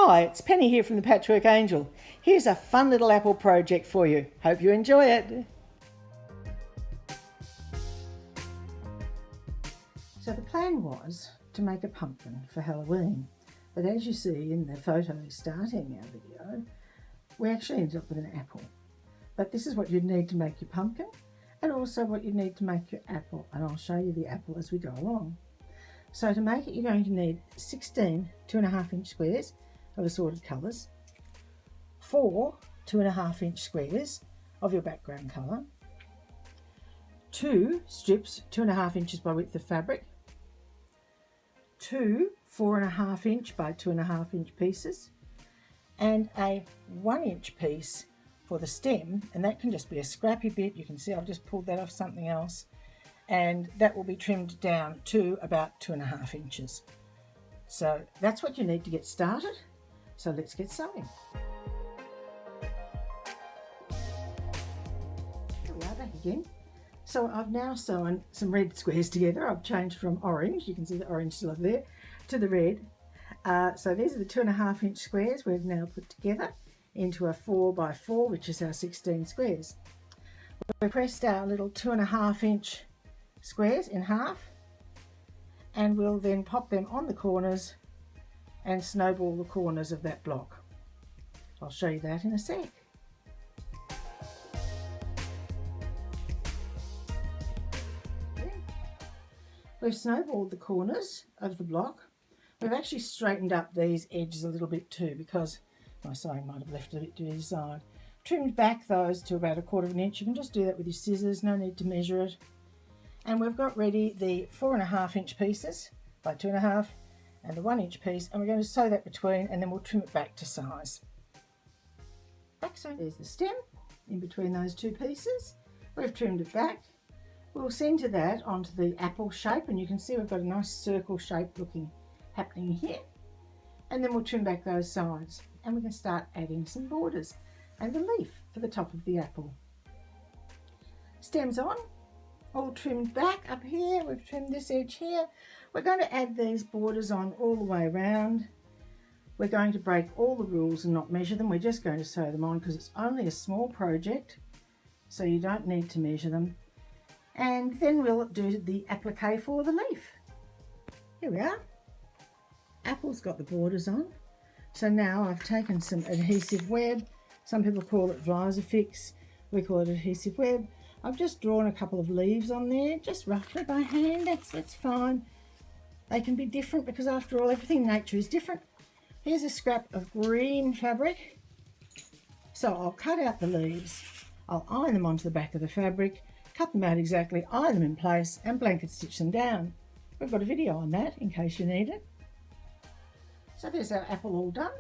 Hi, it's Penny here from the Patchwork Angel. Here's a fun little apple project for you. Hope you enjoy it. So the plan was to make a pumpkin for Halloween, but as you see in the photo starting our video, we actually ended up with an apple. But this is what you'd need to make your pumpkin, and also what you need to make your apple, and I'll show you the apple as we go along. So to make it, you're going to need 16 2.5-inch squares of assorted colours, 4 2.5-inch squares of your background colour, 2 strips 2.5 inches by width of fabric, 2 4.5-inch by 2.5-inch pieces, and a 1-inch piece for the stem, and that can just be a scrappy bit. You can see I've just pulled that off something else, and that will be trimmed down to about 2.5 inches. So that's what you need to get started. So let's get sewing. Here we are back again. So I've now sewn some red squares together. I've changed from orange, you can see the orange still up there, to the red. So these are the 2.5-inch squares we've now put together into a 4x4, which is our 16 squares. We've pressed our little 2.5-inch squares in half, and we'll then pop them on the corners and snowball the corners of that block. I'll show you that in a sec. We've snowballed the corners of the block. We've actually straightened up these edges a little bit too, because my sewing might have left it a bit to either side. Trimmed back those to about 1/4 inch. You can just do that with your scissors, no need to measure it. And we've got ready the 4.5-inch pieces by 2.5 and the 1-inch piece, and we're going to sew that between, and then we'll trim it back to size. Back sewn. There's the stem in between those two pieces. We've trimmed it back. We'll centre that onto the apple shape, and you can see we've got a nice circle shape looking happening here. And then we'll trim back those sides, and we can start adding some borders and the leaf for the top of the apple. Stems on, all trimmed back up here. We've trimmed this edge here. We're going to add these borders on all the way around. We're going to break all the rules and not measure them. We're just going to sew them on because it's only a small project, so you don't need to measure them. And then we'll do the applique for the leaf. Here we are. Apple's got the borders on. So now I've taken some adhesive web. Some people call it Visifix. We call it adhesive web. I've just drawn a couple of leaves on there, just roughly by hand. That's fine. They can be different because after all, everything in nature is different. Here's a scrap of green fabric. So I'll cut out the leaves. I'll iron them onto the back of the fabric, cut them out exactly, iron them in place, and blanket stitch them down. We've got a video on that in case you need it. So there's our apple all done.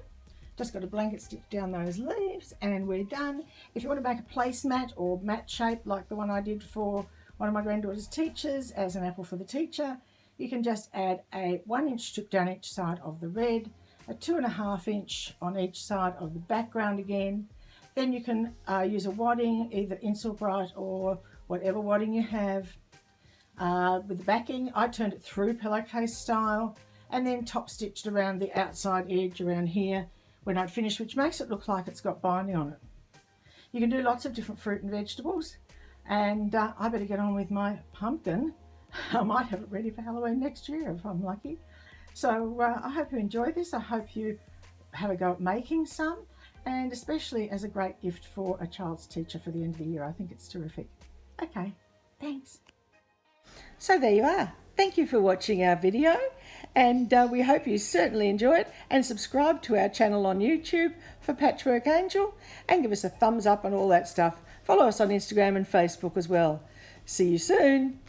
Just got to blanket stitch down those leaves and we're done. If you want to make a placemat or mat shape like the one I did for one of my granddaughter's teachers as an apple for the teacher, you can just add a 1-inch strip down each side of the red, a 2.5-inch on each side of the background again. Then you can use a wadding, either Insul Bright or whatever wadding you have. With the backing, I turned it through pillowcase style and then top stitched around the outside edge around here when I'd finished, which makes it look like it's got binding on it. You can do lots of different fruit and vegetables, and I better get on with my pumpkin. I might have it ready for Halloween next year if I'm lucky. So I hope you enjoy this. I hope you have a go at making some, and especially as a great gift for a child's teacher for the end of the year. I think it's terrific. Okay, thanks. So there you are. Thank you for watching our video, and we hope you certainly enjoy it, and subscribe to our channel on YouTube for Patchwork Angel, and give us a thumbs up and all that stuff. Follow us on Instagram and Facebook as well. See you soon.